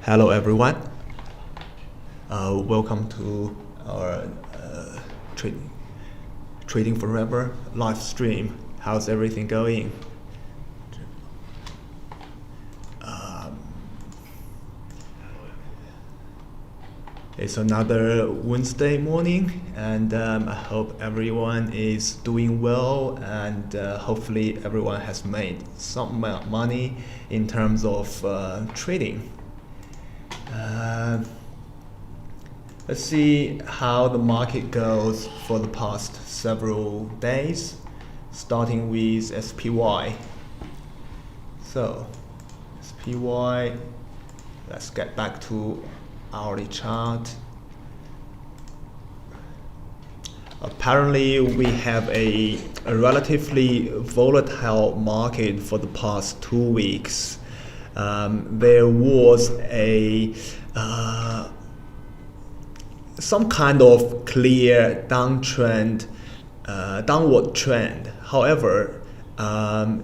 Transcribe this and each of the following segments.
Hello everyone, welcome to our Trading Forever live stream. How's everything going? It's another Wednesday morning, and I hope everyone is doing well, and hopefully everyone has made some money in terms of trading. Let's see how the market goes for the past several days, starting with SPY. So, SPY, let's get back to hourly chart. Apparently, we have a relatively volatile market for the past 2 weeks. There was some kind of clear downward trend. However,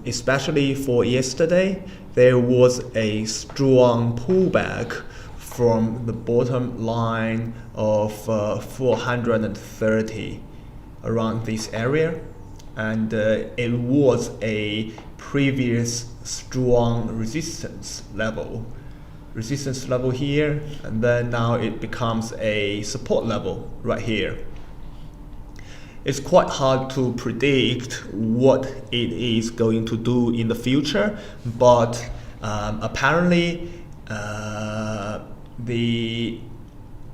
especially for yesterday, there was a strong pullback from the bottom line of 430 around this area, and it was a previous strong resistance level here, and then now it becomes a support level right here. It's quite hard to predict what it is going to do in the future, but apparently the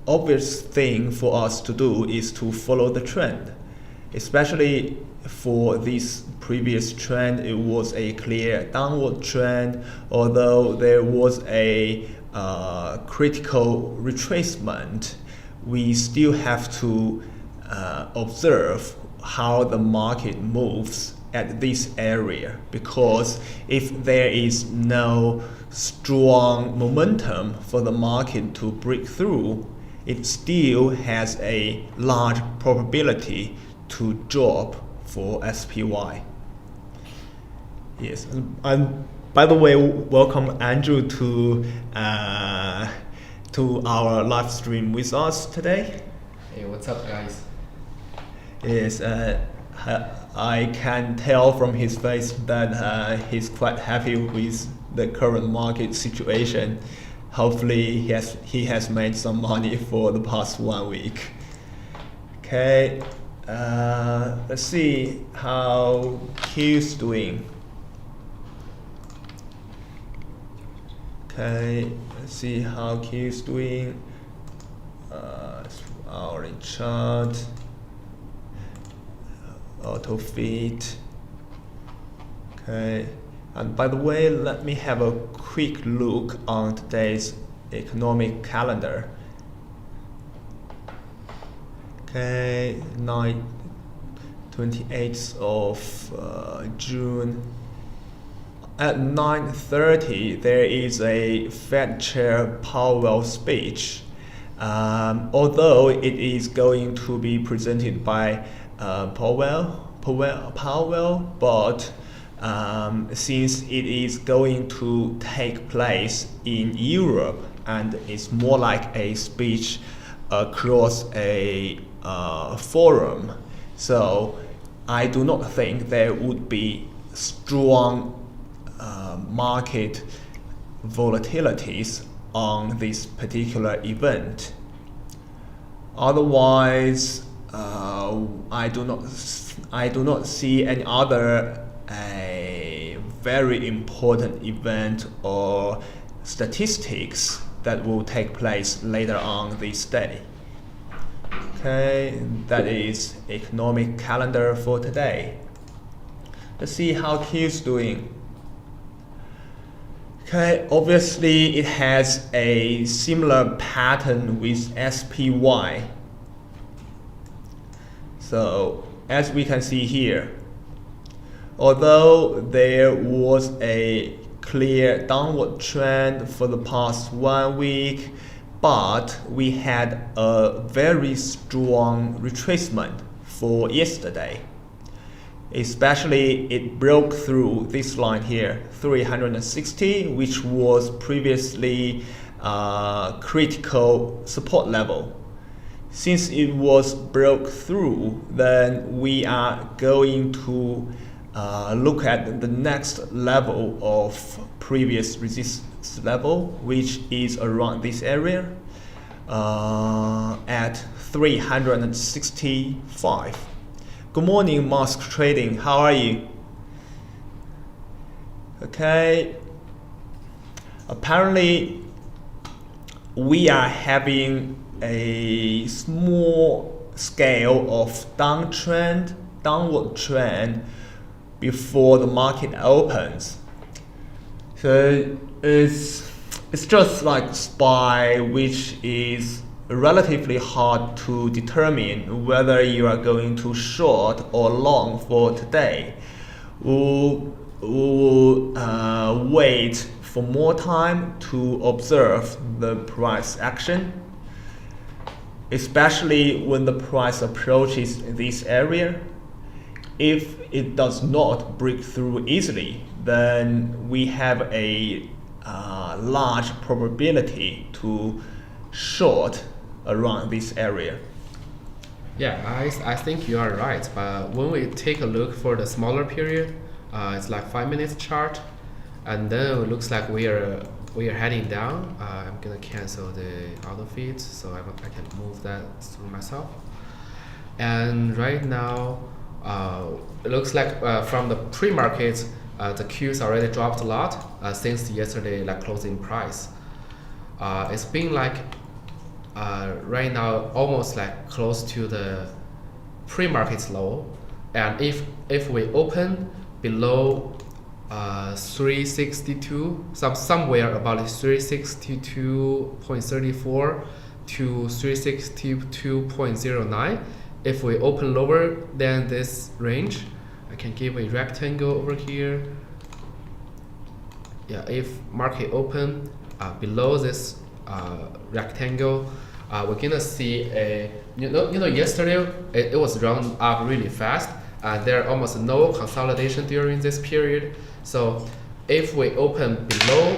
obvious thing for us to do is to follow the trend. Especially for this previous trend, it was a clear downward trend, although there was a critical retracement. We still have to observe how the market moves at this area, because if there is no strong momentum for the market to break through, it still has a large probability to drop for SPY. Yes, and by the way, welcome Andrew to our live stream with us today. Hey, what's up, guys? Yes, I can tell from his face that he's quite happy with the current market situation. Hopefully, he has made some money for the past 1 week. Okay. Let's see how Q's doing. Okay, let's see how Q's doing. Hourly chart, auto feed. Okay, and by the way, let me have a quick look on today's economic calendar. Okay, 28th of June. At 9:30, there is a Fed Chair Powell speech. Although it is going to be presented by Powell, but since it is going to take place in Europe and it's more like a speech across a forum, so I do not think there would be strong market volatilities on this particular event. Otherwise, I do not see any other very important event or statistics that will take place later on this day. Okay, that is economic calendar for today. Let's see how Q's doing. Okay, obviously it has a similar pattern with SPY. So as we can see here, although there was a clear downward trend for the past 1 week, but we had a very strong retracement for yesterday. Especially it broke through this line here, 360, which was previously critical support level. Since it was broke through, then we are going to look at the next level of previous resistance level, which is around this area at 365. Good morning, Mask Trading. How are you? Okay. Apparently, we are having a small scale of downward trend before the market opens. So it's just like SPY, which is relatively hard to determine whether you are going to short or long for today. We'll wait for more time to observe the price action, especially when the price approaches this area. If it does not break through easily, then we have a large probability to short around this area. Yeah, I think you are right. But when we take a look for the smaller period, it's like 5 minutes chart, and then it looks like we are heading down. I'm gonna cancel the auto feed so I can move that through myself. And right now, it looks like from the pre-market, the Qs already dropped a lot since yesterday, like closing price. It's been like right now almost like close to the pre-market low, and if we open below 362, somewhere about 362.34 to 362.09. If we open lower than this range, I can give a rectangle over here. Yeah, if market open below this rectangle, we're gonna see a yesterday it was run up really fast. There are almost no consolidation during this period. So if we open below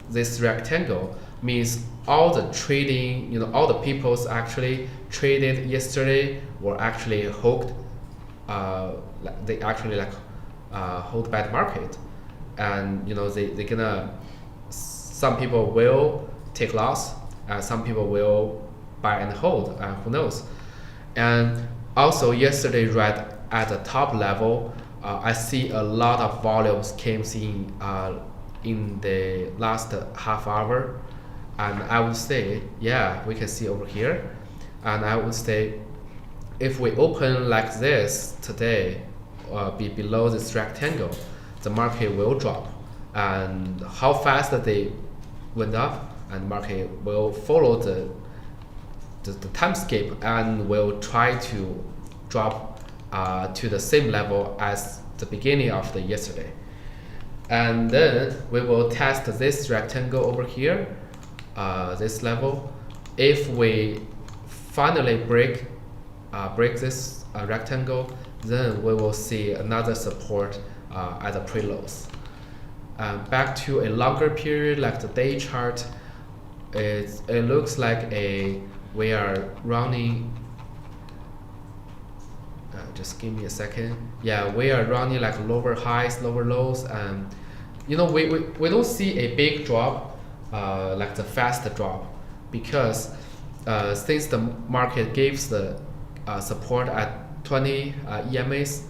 this rectangle, means all the trading, all the people's actually traded yesterday were actually hooked. They actually hold back market, and they gonna. Some people will take loss, and some people will buy and hold. Who knows? And also yesterday, right at the top level, I see a lot of volumes came in the last half hour, and I would say, yeah, we can see over here, and I would say, if we open like this today, be below this rectangle, the market will drop, and how fast they went up, and market will follow the timescape and will try to drop to the same level as the beginning of the yesterday. And then we will test this rectangle over here, this level. If we finally break this rectangle, then we will see another support at the pre-lows. Back to a longer period, like the day chart, it looks like we are running. Just give me a second. Yeah, we are running like lower highs, lower lows, and we don't see a big drop, like the fast drop, because since the market gives the support at 20 EMAs,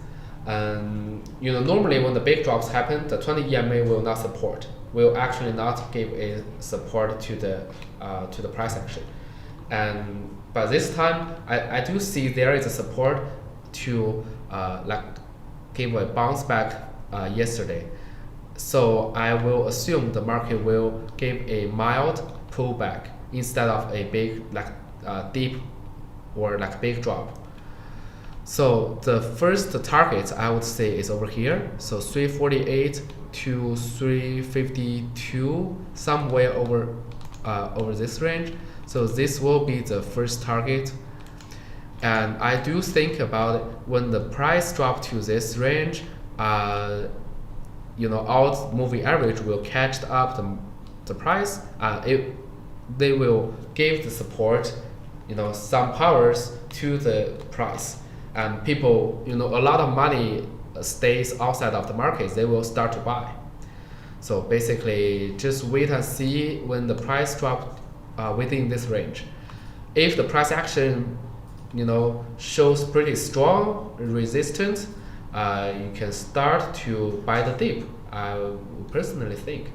and normally when the big drops happen, the 20 EMA will not support, will actually not give a support to the price action. But this time, I do see there is a support to give a bounce back yesterday. So I will assume the market will give a mild pullback instead of a big deep or big drop. So the first target I would say is over here. So 348 to 352, somewhere over this range. So this will be the first target. And I do think about it, when the price drop to this range, all moving average will catch up the price. they will give the support, some powers to the price, and people, a lot of money stays outside of the markets, they will start to buy. So basically, just wait and see when the price drops within this range. If the price action, shows pretty strong resistance, you can start to buy the dip. I personally think.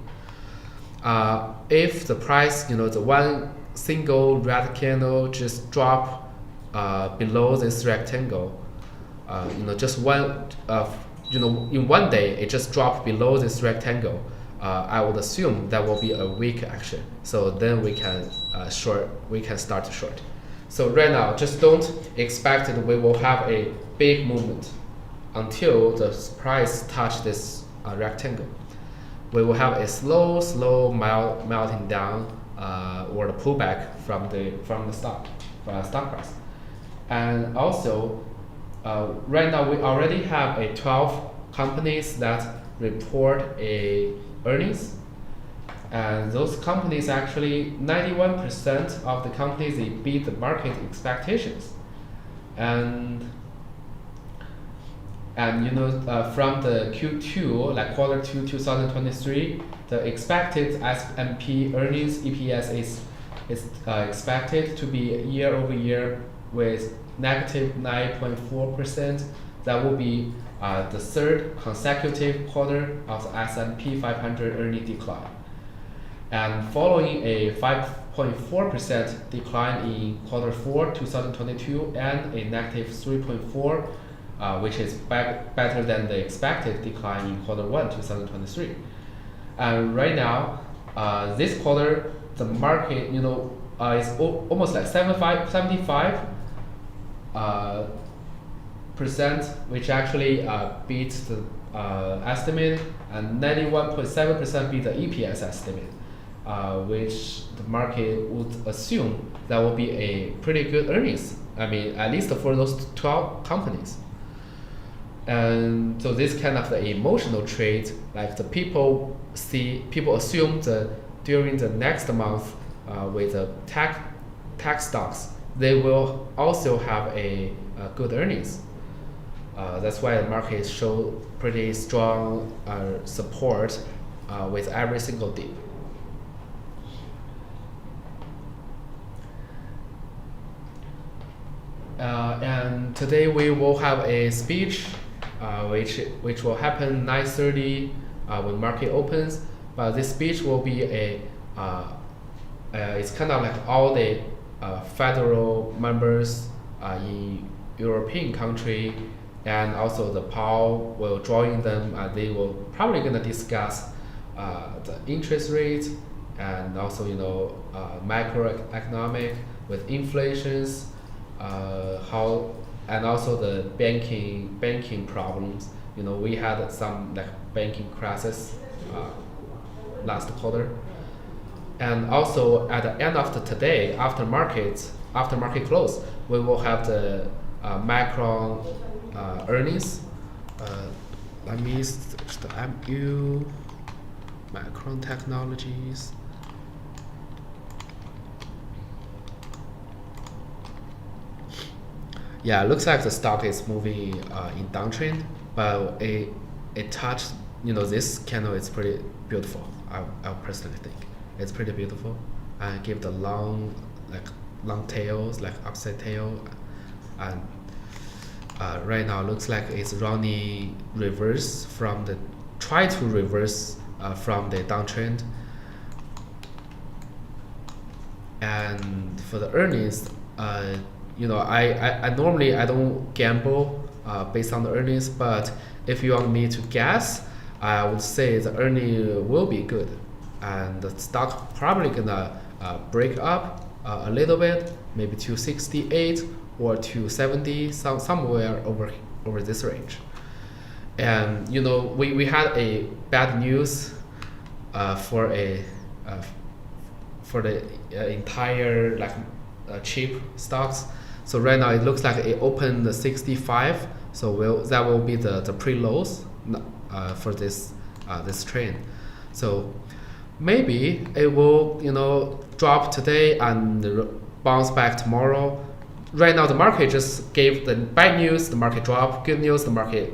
If the price, the one single red candle just drop below this rectangle, just one, in one day it just dropped below this rectangle, I would assume that will be a weak action. So then we can start to short. So right now, just don't expect that we will have a big movement until the price touch this rectangle. We will have a slow melting down or the pullback from the stock price. And also, right now we already have 12 companies that report earnings, and those companies actually 91% of the companies, they beat the market expectations, and from the Q2, like quarter 2 2023, the expected S&P earnings EPS is expected to be year over year with negative 9.4%. That will be the third consecutive quarter of the S&P 500 earning decline. And following a 5.4% decline in quarter 4 2022 and a negative 3.4%, which is better than the expected decline in quarter 1 2023. And right now, this quarter, the market, is almost like 75% which actually beats the estimate, and 91.7% beat the EPS estimate, which the market would assume that will be a pretty good earnings. I mean, at least for those 12 companies. And so this kind of the emotional trade, like the people assume that during the next month, with the tech stocks, they will also have a good earnings. That's why the market show pretty strong support with every single dip. And today we will have a speech, which will happen 9:30 when market opens. But this speech will be it's kind of like all the federal members in European country, and also the Powell will join them. They will probably gonna discuss the interest rate, and also macroeconomic with inflations, and also the banking problems. We had some like banking crisis last quarter. And also at the end of today, after market close, we will have the Macron earnings. Let me search the MU Macron Technologies. Yeah, it looks like the stock is moving in downtrend, but it touched, this candle is pretty beautiful. I personally think it's pretty beautiful, and give the long tails, like upside tail, and right now it looks like it's running reverse from the downtrend. And for the earnings, I normally I don't gamble based on the earnings, but if you want me to guess, I would say the earning will be good, and the stock probably gonna break up a little bit, maybe to 68 or to 70, somewhere over this range. And we had a bad news for the entire cheap stocks. So right now it looks like it opened the 65. So that will be the pre-lows for this trend. So maybe it will, drop today and bounce back tomorrow. Right now, the market just gave the bad news, the market dropped. Good news, the market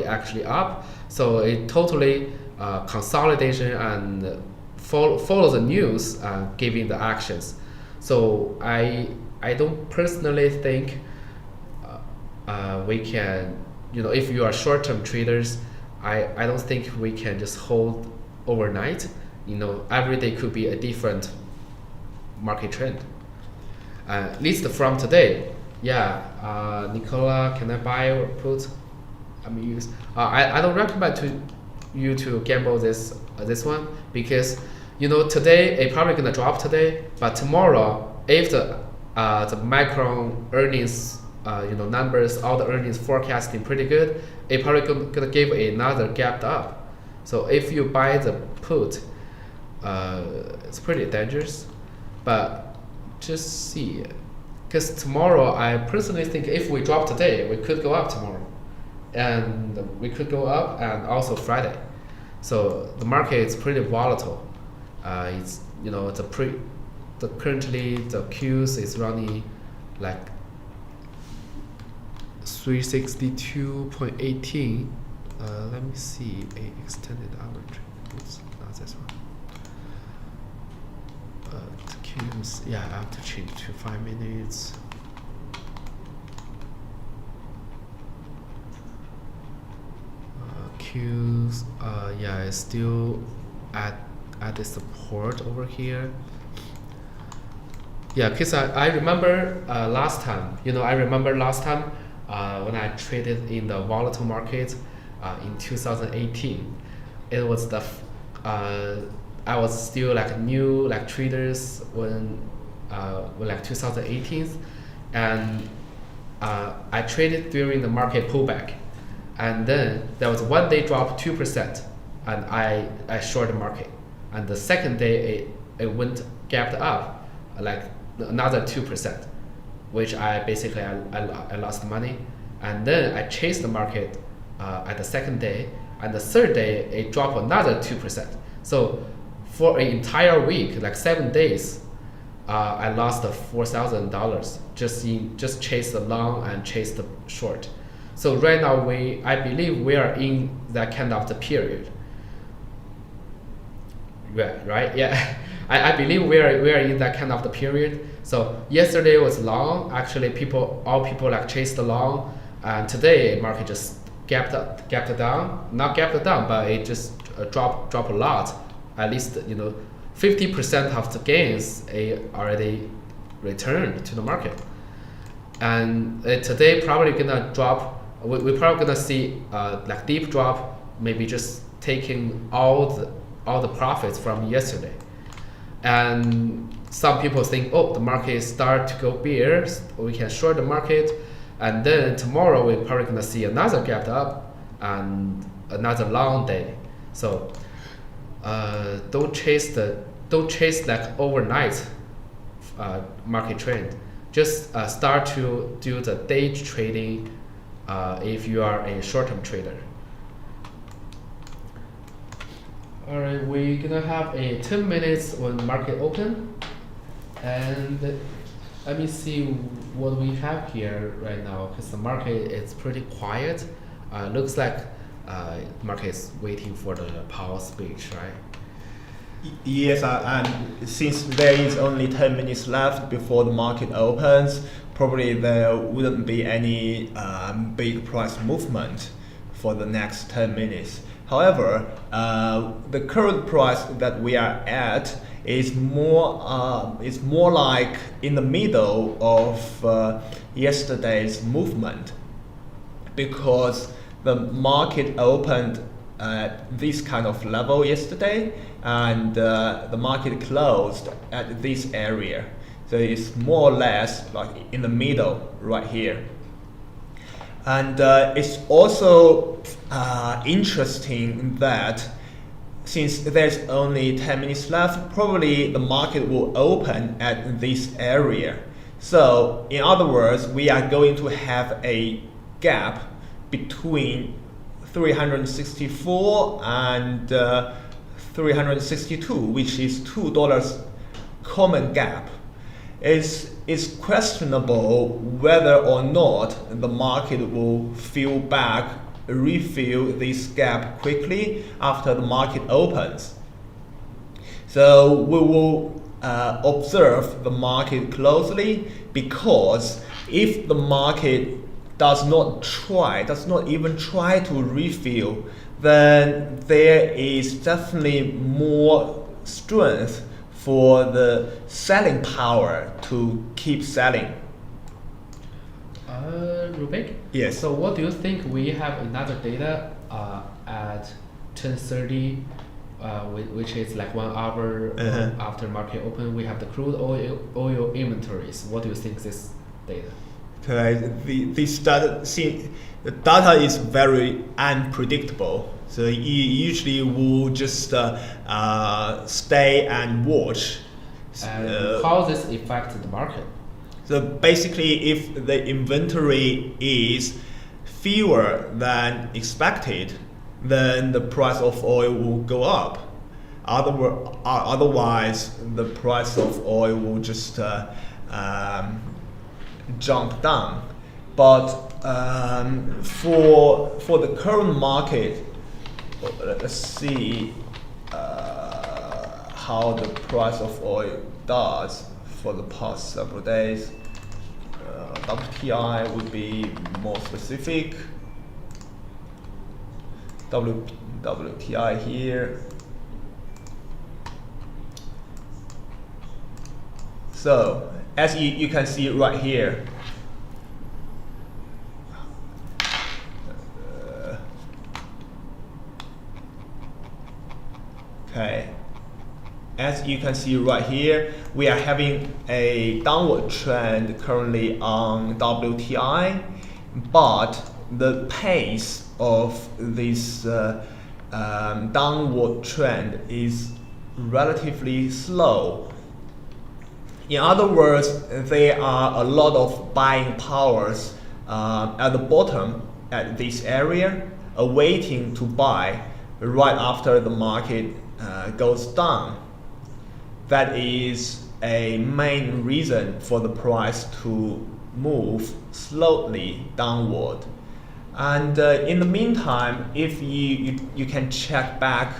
actually up. So it totally consolidation and follow the news, giving the actions. So I don't personally think we can, if you are short-term traders, I don't think we can just hold overnight. Every day could be a different market trend. At least from today, Nicola, can I buy or put? I don't recommend you to gamble this one, because today it probably gonna drop today, but tomorrow if the macro earnings numbers, all the earnings forecasting pretty good, it probably gonna give another gap up. So if you buy the put, it's pretty dangerous, but just see, because tomorrow I personally think if we drop today, we could go up tomorrow, and we could go up, and also Friday. So the market is pretty volatile. It's currently the Qs is running like 362.18. Let me see a extended average. Oops, not this one. The Qs, I have to change to 5 minutes. Qs, it's still at the support over here. Because I remember last time, when I traded in the volatile market in 2018, it was I was still like new traders when 2018, and I traded during the market pullback, and then there was one day drop 2%, and I short the market, and the second day it went gapped up like another 2%, which I basically I lost money, and then I chased the market at the second day, and the third day it dropped another 2%. So for an entire week, like 7 days, I lost $4,000 just chase the long and chase the short. So right now I believe we are in that kind of the period. Right? Yeah. I believe we are in that kind of the period. So yesterday was long. Actually, all people like chased the long, and today market just gapped down. Not gapped down, but it just dropped a lot. At least 50% of the gains already returned to the market. And today probably gonna drop. We're probably gonna see like deep drop, maybe just taking all the profits from yesterday. And some people think, the market start to go bears, we can short the market, and then tomorrow we're probably gonna see another gap up and another long day. So don't chase like overnight market trend. Just start to do the day trading if you are a short-term trader. Alright, we're gonna have a 10 minutes when the market open, and let me see what we have here right now, because the market is pretty quiet. Looks like the market is waiting for the Powell speech, right? Yes, and since there is only 10 minutes left before the market opens, probably there wouldn't be any big price movement for the next 10 minutes. However, the current price that we are at is more like in the middle of yesterday's movement, because the market opened at this kind of level yesterday, and the market closed at this area. So it's more or less like in the middle right here. And it's also interesting that since there's only 10 minutes left, probably the market will open at this area. So in other words, we are going to have a gap between 364 and 362, which is $2 common gap. It's questionable whether or not the market will refill this gap quickly after the market opens. So we will observe the market closely, because if the market does not even try to refill, then there is definitely more strength for the selling power to keep selling. Rubik? Yes. So what do you think? We have another data at 10:30, which is like 1 hour after market open. We have the crude oil inventories. What do you think this data? Okay, the data is very unpredictable. So you usually will just stay and watch. And how this affects the market? So basically, if the inventory is fewer than expected, then the price of oil will go up. Otherwise, the price of oil will just jump down. But for the current market, let's see how the price of oil does for the past several days. WTI would be more specific. WTI here. So as you can see right here, okay, as you can see right here, we are having a downward trend currently on WTI, but the pace of this downward trend is relatively slow. In other words, there are a lot of buying powers at the bottom at this area, awaiting to buy right after the market goes down. That is a main reason for the price to move slowly downward. And in the meantime, if you can check back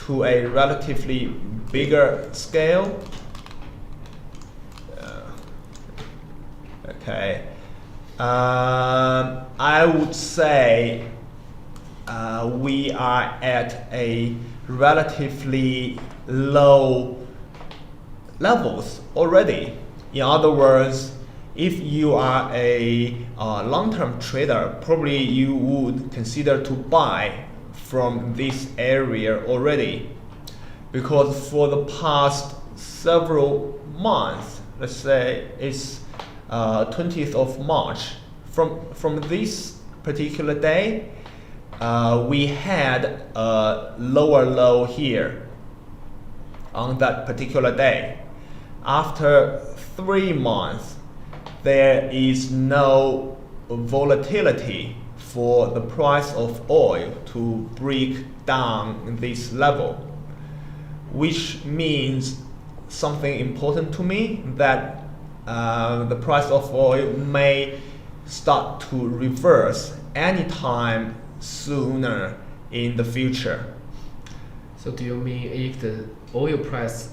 to a relatively bigger scale, okay, I would say we are at a relatively low levels already. In other words, if you are a long-term trader, probably you would consider to buy from this area already, because for the past several months, let's say it's 20th of March, from this particular day, we had a lower low here on that particular day. After 3 months, there is no volatility for the price of oil to break down this level, which means something important to me, that the price of oil may start to reverse anytime sooner in the future. So do you mean if the oil price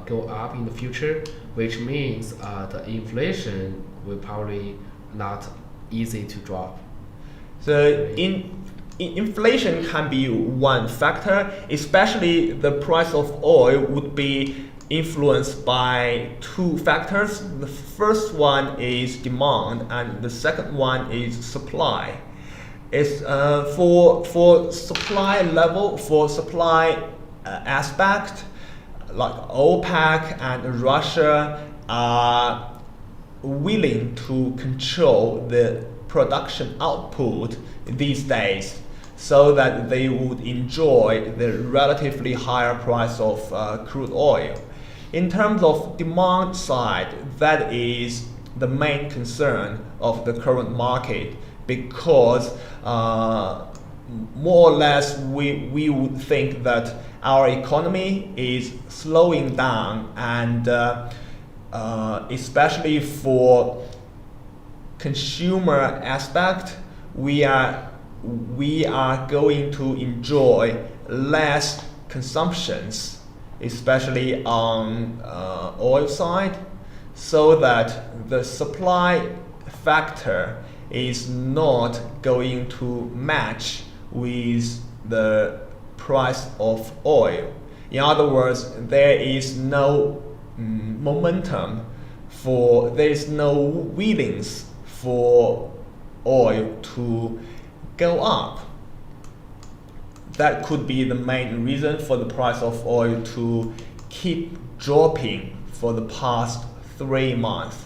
go up in the future, which means the inflation will probably not easy to drop? So inflation can be one factor, especially the price of oil would be influenced by 2 factors. The first one is demand and the second one is supply. It's for supply level, for supply aspect, like OPEC and Russia are willing to control the production output these days, so that they would enjoy the relatively higher price of crude oil. In terms of demand side, that is the main concern of the current market, because more or less we would think that our economy is slowing down, and especially for consumer aspect, we are going to enjoy less consumptions, especially on oil side, so that the supply factor is not going to match with the price of oil. In other words, there is no momentum there is no willingness for oil to go up. That could be the main reason for the price of oil to keep dropping for the past 3 months.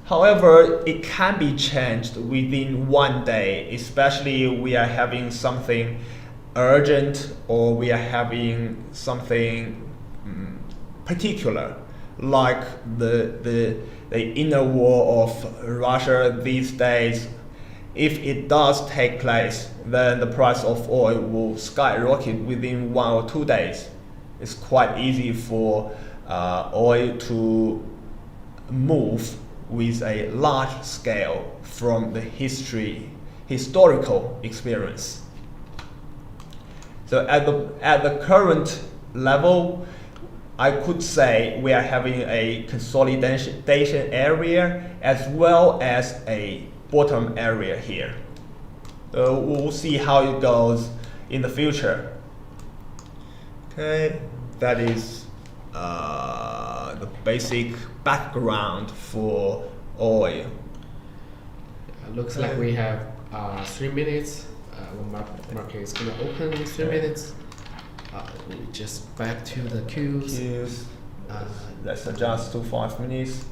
However, it can be changed within 1 day, especially we are having something urgent or we are having something particular, like the inner war of Russia these days. If it does take place, then the price of oil will skyrocket within 1 or 2 days. It's quite easy for oil to move with a large scale from the historical experience. So at the current level, I could say we are having a consolidation area as well as a bottom area here. We'll see how it goes in the future. Okay, that is the basic background for oil. Looks like we have 3 minutes. Market is gonna open in 3 minutes. We just back to the queues. Let's adjust to 5 minutes.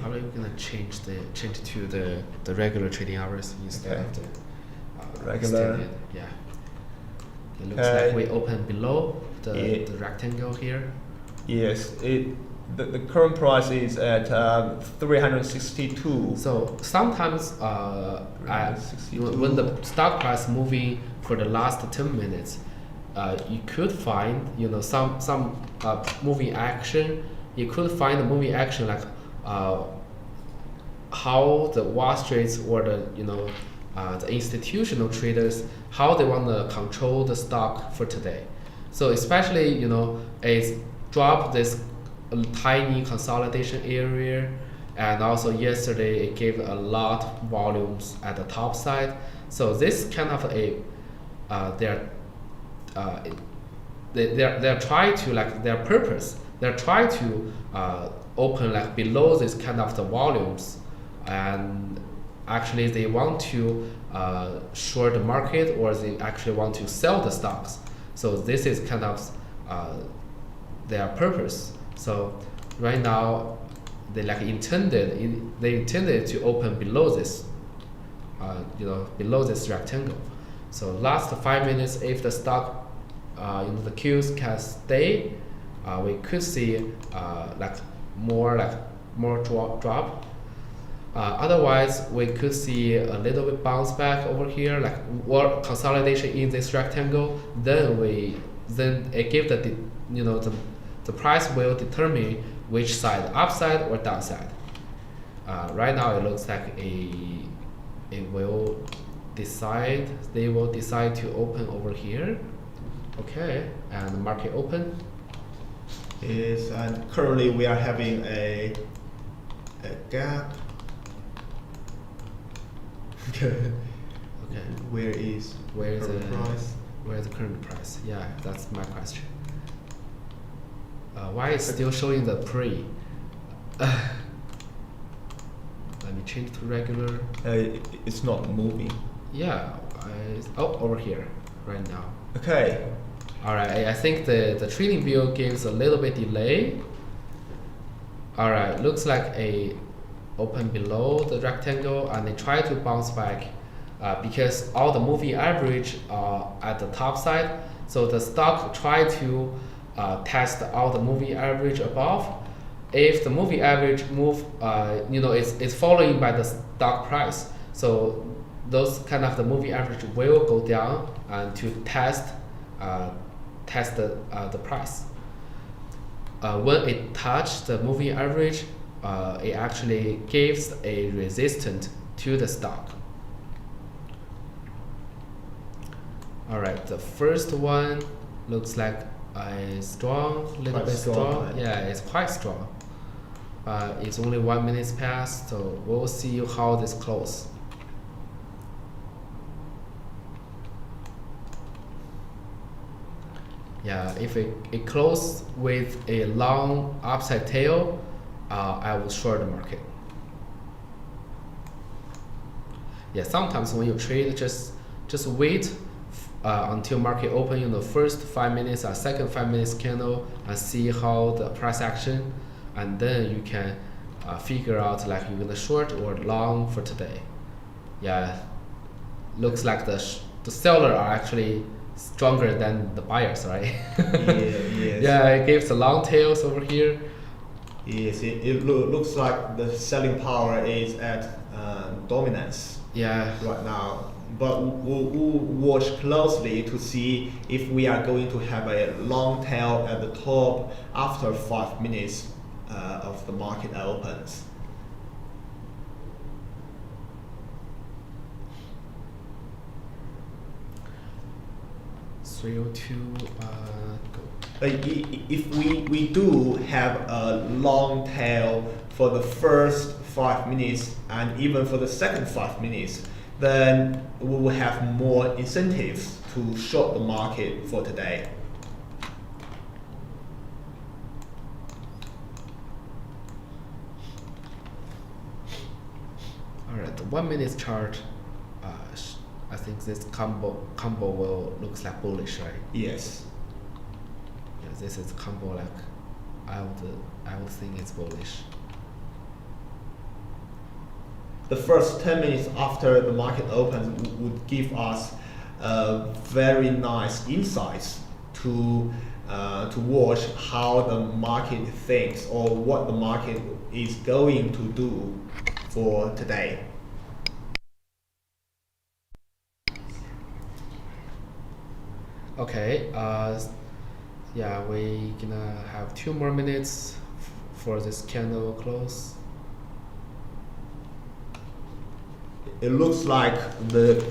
How are you gonna change to the regular trading hours instead of the regular? extended? Yeah. It looks like we open below the rectangle here. Yes, the current price is at 362. So sometimes when the stock price moving for the last 10 minutes, you could find some moving action. You could find the moving action like how the Wall Street or the institutional traders, how they want to control the stock for today. So especially it's dropped this tiny consolidation area, and also yesterday it gave a lot of volumes at the top side. So this kind of they're trying to, like, their purpose, they're trying to open like below this kind of the volumes, and actually they want to short the market, or they actually want to sell the stocks. So this is kind of their purpose. So right now they intended to open below this below this rectangle. So last 5 minutes, if the stock the queues can stay, we could see more drop. Otherwise, we could see a little bit bounce back over here, like more consolidation in this rectangle. Then it gives the price will determine which side, upside or downside. Right now, it looks like they will decide to open over here. Okay, and the market open. Yes, and currently we are having a gap. Okay. Where is the price? Where's the current price? Yeah, that's my question. Why is still showing the pre? Let me change to regular. It's not moving. Yeah, over here right now. Okay. All right, I think the trading view gives a little bit delay. All right, looks like a open below the rectangle, and they try to bounce back because all the moving average are at the top side. So the stock try to test all the moving average above, if the moving average move, it's following by the stock price. So those kind of the moving average will go down and to test the price. When it touched the moving average, it actually gives a resistance to the stock. Alright, the first one looks like a strong, little bit strong. Right? Yeah, it's quite strong. It's only 1 minute past, so we'll see how this close. Yeah, if it closes with a long upside tail, I will short the market. Yeah, sometimes when you trade, just wait until market open, first 5 minutes or second 5 minutes candle, and see how the price action, and then you can figure out like you're gonna short or long for today. Yeah, looks like the seller are actually stronger than the buyers, right? Yes. Yeah, it gives the long tails over here. Yes, it looks like the selling power is at dominance. Yeah. Right now, but we'll watch closely to see if we are going to have a long tail at the top after 5 minutes of the market opens. Go. If we do have a long tail for the first 5 minutes and even for the second 5 minutes, then we will have more incentives to short the market for today. Alright, the 1 minute chart, I think this combo will looks like bullish, right? Yes. Yeah, this is combo like I would think it's bullish. The first 10 minutes after the market opens would give us very nice insights to watch how the market thinks or what the market is going to do for today. Okay, yeah, we gonna have 2 more minutes for this candle close. It looks like the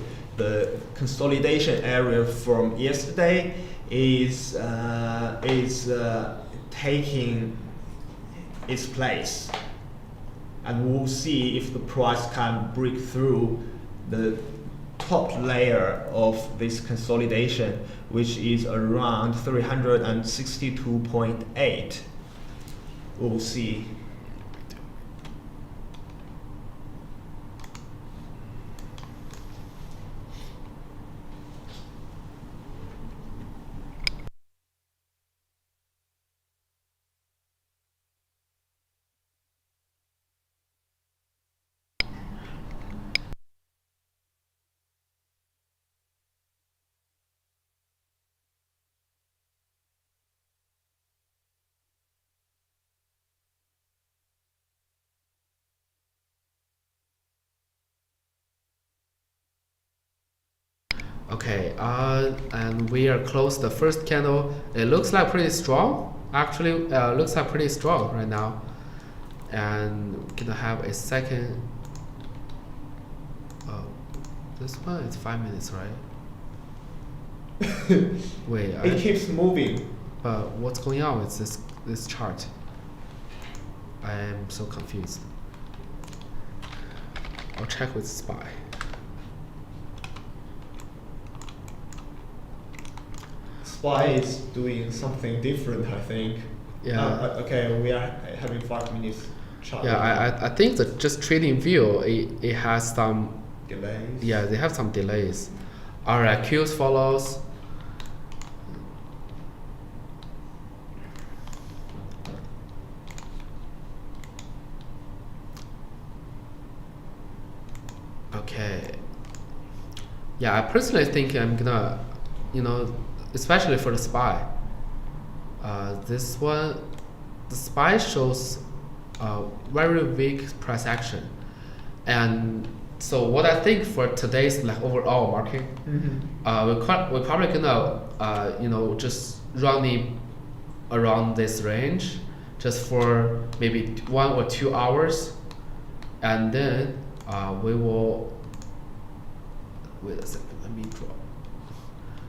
consolidation area from yesterday is taking its place, and we'll see if the price can break through the top layer of this consolidation, which is around 362.8. We'll see. Okay, and we are close the first candle. It looks like pretty strong. Actually, looks like pretty strong right now. And we're gonna have a second. Oh, this one is 5 minutes, right? Wait, It keeps moving. but what's going on with this chart? I am so confused. I'll check with SPY. SPY is doing something different, I think. Yeah. Okay, we are having 5 minutes chart. Yeah, I think that just trading view it has some delays. Yeah, they have some delays. Alright, Qs follows. Okay. Yeah, I personally think I'm gonna, especially for the SPY. This one, the SPY shows very weak price action. And so what I think for today's like overall market, we're probably gonna just running around this range just for maybe 1 or 2 hours, and then we will wait a second. Let me draw.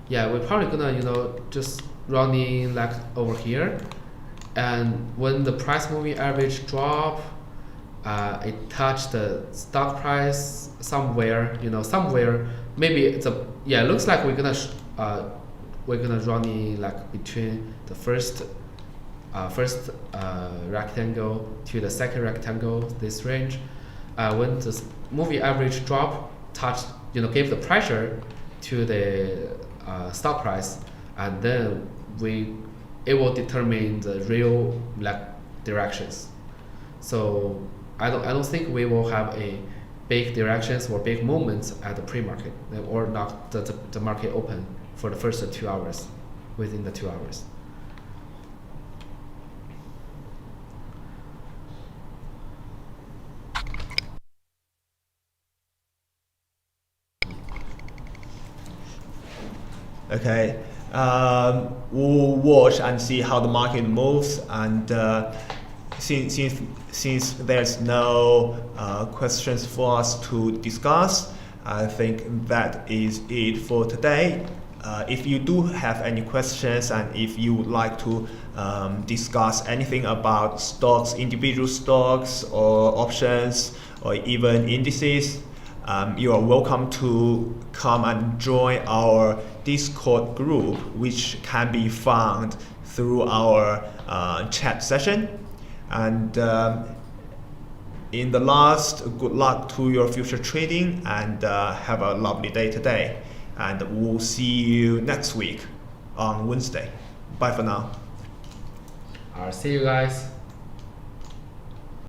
Yeah, we're probably gonna just running like over here, and when the price moving average drop, it touched the stock price somewhere, somewhere. Maybe it's a it looks like we're gonna running like between the first rectangle to the second rectangle, this range. When the moving average drop touched, gave the pressure to the stock price, and then it will determine the real like directions. So I don't think we will have a big directions or big movements at the pre-market, or not the market open for the first 2 hours, within the 2 hours. Okay, we'll watch and see how the market moves, and since there's no questions for us to discuss, I think that is it for today. If you do have any questions, and if you would like to discuss anything about stocks, individual stocks or options or even indices, you are welcome to come and join our Discord group, which can be found through our chat session. And in the last, good luck to your future trading, and have a lovely day today. And we'll see you next week on Wednesday. Bye for now. I'll see you guys.